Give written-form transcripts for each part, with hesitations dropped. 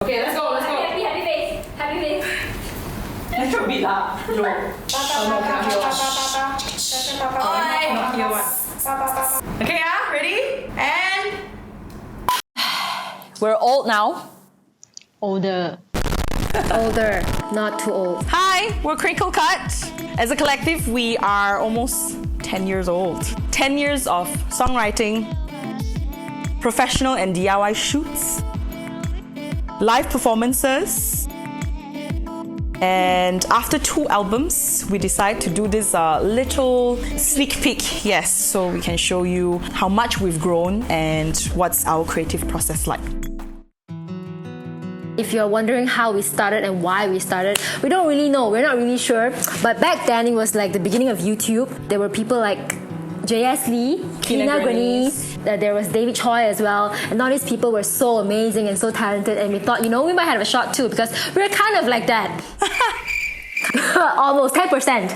Okay, let's go. Happy face. Happy face. Let's go beat lah. Yo. Okay, ready? And we're old now. Older, not too old. Hi, we're Crinkle Cut. As a collective, we are almost 10 years old. 10 years of songwriting, professional and DIY shoots, live performances, and after 2 albums, we decided to do this little sneak peek, yes, so we can show you how much we've grown and what's our creative process like. If you're wondering how we started and why we started, we don't really know, we're not really sure. But back then, it was like the beginning of YouTube. There were people like J.S. Lee, Kina Grenese, there was David Choi as well. And all these people were so amazing and so talented. And we thought, we might have a shot too because we're kind of like that. Almost 10%.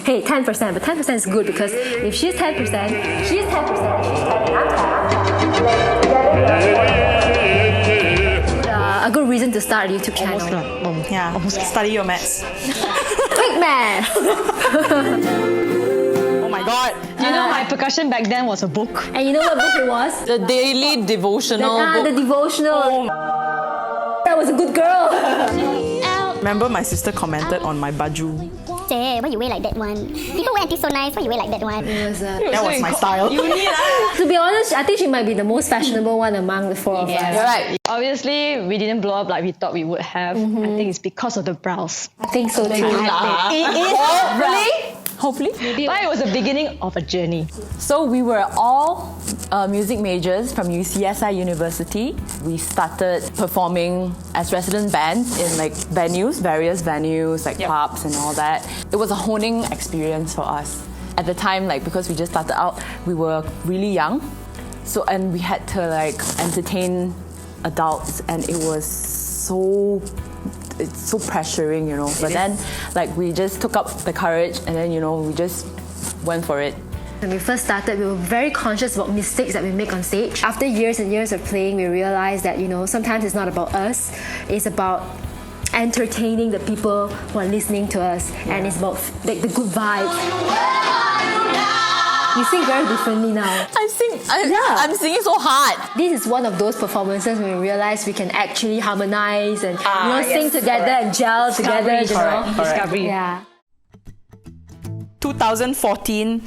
Hey, 10%, but 10% is good because if she's 10%, she's 10%, she's 10%, a good reason to start a YouTube channel. Almost study your maths. Quick man! Oh my god. You know, my percussion back then was a book. And you know what book it was? The daily devotional book. The devotional. That was a good girl. Remember my sister commented on my baju. Why you wear like that one? People wear until so nice, why you wear like that one? That was my style. To be honest, I think she might be the most fashionable one among the 4 of us. You're right. Obviously, we didn't blow up like we thought we would have. I think it's because of the brows. I think so too. It is Really? Hopefully. but it was the beginning of a journey. So we were all music majors from UCSI University. We started performing as resident bands in like various venues like pubs and all that. It was a honing experience for us. At the time, like because we just started out, we were really young. So and we had to like entertain adults, and it was it's so pressuring, But then, like, we just took up the courage and then, we just went for it. When we first started, we were very conscious about mistakes that we make on stage. After years and years of playing, we realized that, sometimes it's not about us, it's about entertaining the people who are listening to us, and it's about like the good vibes. You sing very differently now. I'm singing so hard. This is one of those performances when we realize we can actually harmonize and sing together and gel together. Discovery. Yeah. 2014,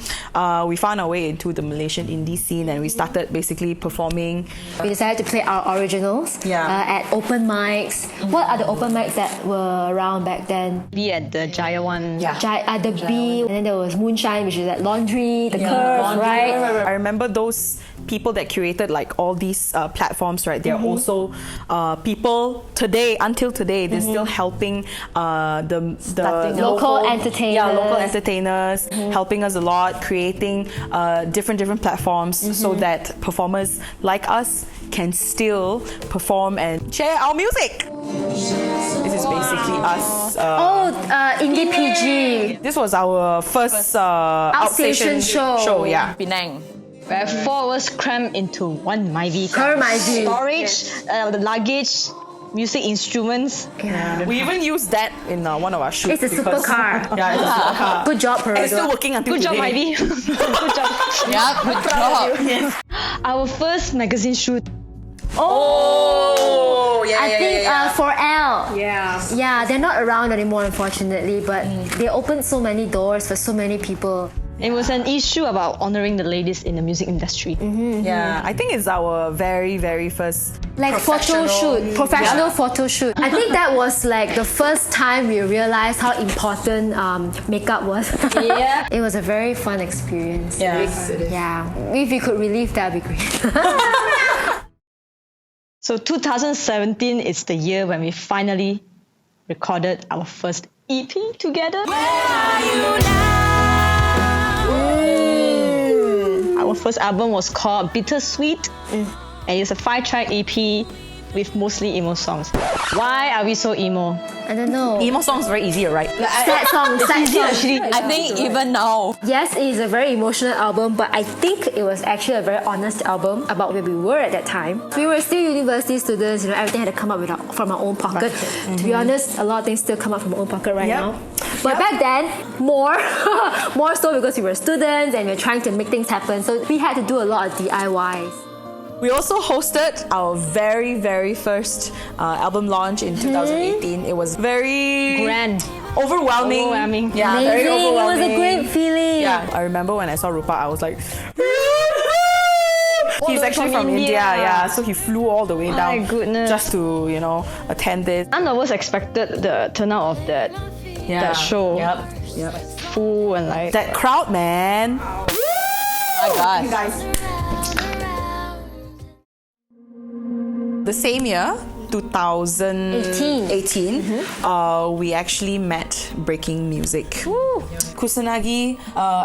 we found our way into the Malaysian indie scene, and we started basically performing. We decided to play our originals at open mics. What are the open mics that were around back then? Be at the Jaya one. The B, and then there was Moonshine, which is at Laundry, the Curve, right? I remember those people that curated like all these platforms, right? They're also people today, until today, they're still helping the local entertainers. Yeah, local entertainers, helping us a lot, creating different platforms so that performers like us can still perform and share our music. This is basically us. Indie PG. This was our first outstation show. Yeah. Penang. Where 4 of us crammed into one MyV. Storage, the luggage, music instruments. Yeah. We even used that in one of our shoots. It's a supercar. Yeah, it's a supercar. Good job, And it's still Peredo. working until Good job, today. MyV. Good job. Yeah, good job. Yes. Our first magazine shoot. Oh, yeah, I think for L. Yeah, they're not around anymore, unfortunately, but they opened so many doors for so many people. It was an issue about honoring the ladies in the music industry. yeah. I think it's our very first Like photo shoot, professional photo shoot. I think that was like the first time we realized how important makeup was. Yeah. It was a very fun experience. Yeah. If we could relive, that would be great. So 2017 is the year when we finally recorded our first EP together. Our first album was called Bittersweet, and it's a 5-track EP with mostly emo songs. Why are we so emo? I don't know. Emo songs very easy, right? Sad song, sad song. Actually, I think even now, Yes, it is a very emotional album, but I think it was actually a very honest album about where we were at that time. We were still university students, everything had to come up from our own pocket. To be honest, a lot of things still come up from our own pocket right now. But back then, more so because we were students and we were trying to make things happen. So we had to do a lot of DIYs. We also hosted our very, very first album launch in 2018. It was very grand. overwhelming. Yeah, Amazing. very overwhelming. It was a great feeling. Yeah, I remember when I saw Rupa, I was like, he's actually from India. India, so he flew all the way down My goodness. just to, attend this. None of us expected the turnout of that show. Yep. Full and like That crowd, man. my gosh. The same year, 2018, we actually met Breaking Music. Kusanagi,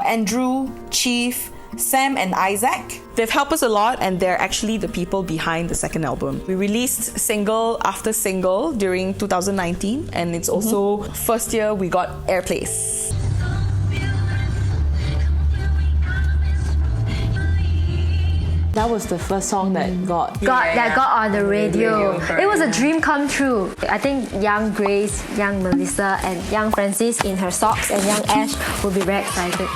Andrew, Chief, Sam and Isaac. They've helped us a lot and they're actually the people behind the second album. We released single after single during 2019 and it's also first year we got Airplace. That was the first song that got Got on the radio. It was a dream come true. I think young Grace, young Melissa, and young Francis in her socks and young Ash will be very excited.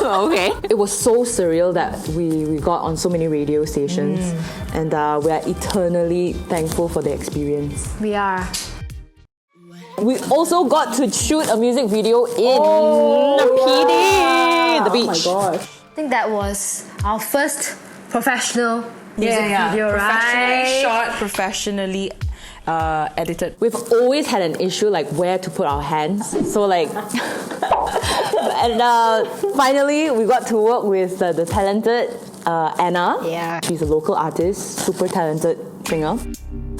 okay. It was so surreal that we got on so many radio stations, and we are eternally thankful for the experience. We are. We also got to shoot a music video in PD, the beach. Oh my gosh. I think that was our first professional music video, Professionally right? shot, professionally edited. We've always had an issue like where to put our hands. So like, and finally we got to work with the talented Anna. Yeah. She's a local artist, super talented singer,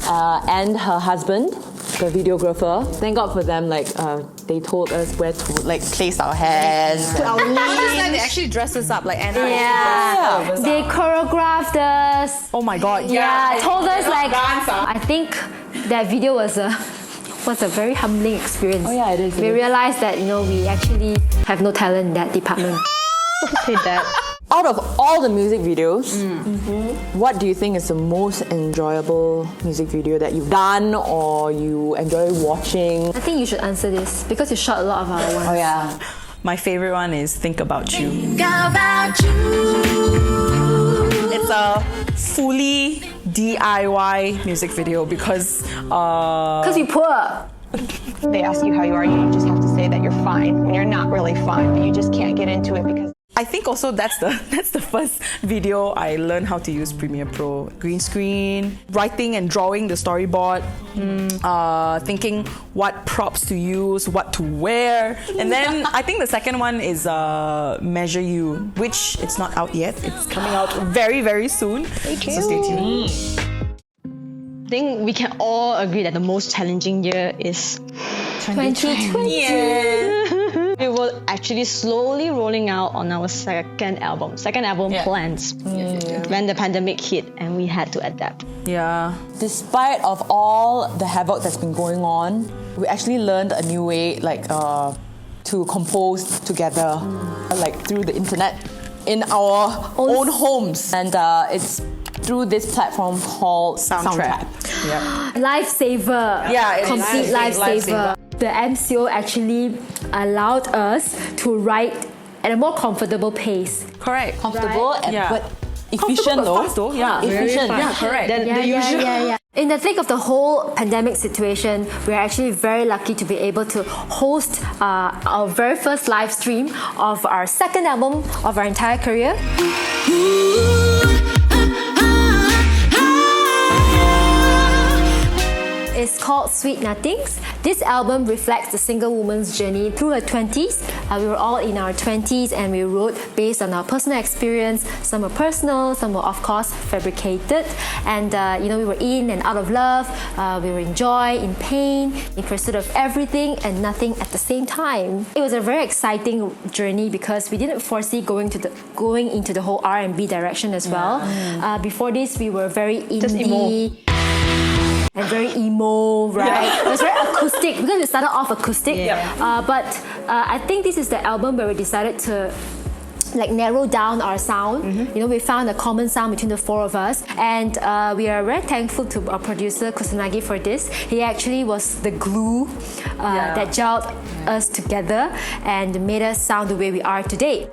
and her husband, the videographer. Thank God for them. Like they told us where to like place our hands. They actually dressed us up like Anna. Yeah. They choreographed us. Oh my god. Yeah, told us like. Dance, I think that video was a very humbling experience. Oh yeah, it is. We realized that we actually have no talent in that department. say that. Out of all the music videos, what do you think is the most enjoyable music video that you've done or you enjoy watching? I think you should answer this because you shot a lot of our ones. Oh yeah. My favorite one is Think About You. It's a fully DIY music video because we poor. They ask you how you are, you just have to say that you're fine when you're not really fine, but you just can't get into it because I think also that's the first video I learned how to use Premiere Pro. Green screen, writing and drawing the storyboard, thinking what props to use, what to wear. And then I think the second one is Measure You, which it's not out yet. It's coming out very, very soon. So stay tuned. I think we can all agree that the most challenging year is 2020. We were actually slowly rolling out on our second album plans when the pandemic hit and we had to adapt. Yeah. Despite of all the havoc that's been going on, we actually learned a new way to compose together through the internet in our own homes. And it's through this platform called Soundtrap. Yeah. Lifesaver. Yeah, it's complete lifesaver. The MCO actually allowed us to write at a more comfortable pace. Correct. Comfortable, Yeah. but efficient though. Fast though. Yeah. Efficient. Yeah, correct. The usual. Yeah. In the thick of the whole pandemic situation, we're actually very lucky to be able to host our very first live stream of our second album of our entire career. is called Sweet Nothings. This album reflects the single woman's journey through her 20s. We were all in our 20s and we wrote based on our personal experience. Some were personal, some were of course fabricated. And we were in and out of love, we were in joy, in pain, in pursuit of everything and nothing at the same time. It was a very exciting journey because we didn't foresee going into the whole R&B direction as well. Before this, we were very indie and very emo, right? It was very acoustic because we started off acoustic. But I think this is the album where we decided to narrow down our sound. We found a common sound between the four of us, and we are very thankful to our producer Kusanagi for this. He actually was the glue that gelled us together and made us sound the way we are today.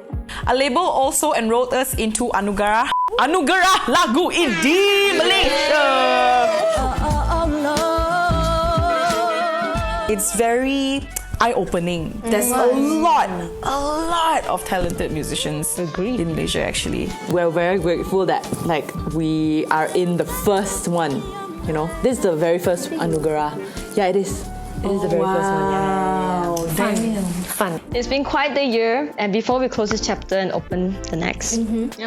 A label also enrolled us into Anugerah Lagu Indie Malaysia. It's very eye-opening. There's a lot of talented musicians in Malaysia actually. We're very grateful that we are in the first one. This is the very first Anugerah. Yeah, it is. It is the very first one. Yeah. Fun. It's been quite the year, and before we close this chapter and open the next,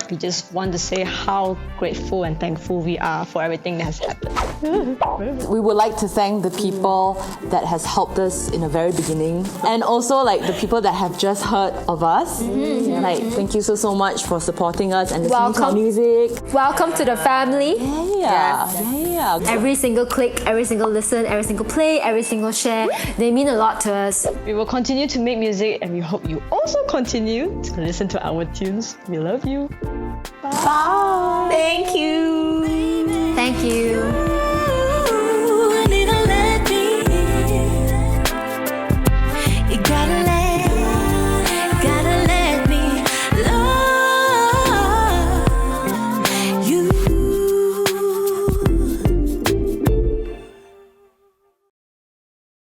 we just want to say how grateful and thankful we are for everything that has happened. We would like to thank the people that has helped us in the very beginning, and also the people that have just heard of us. Thank you so much for supporting us and listening to our music. Welcome to the family. Yeah. Every single click, every single listen, every single play, every single share, they mean a lot to us. We will continue to make music, and we hope you also continue to listen to our tunes. We love you. Thank you. Thank you.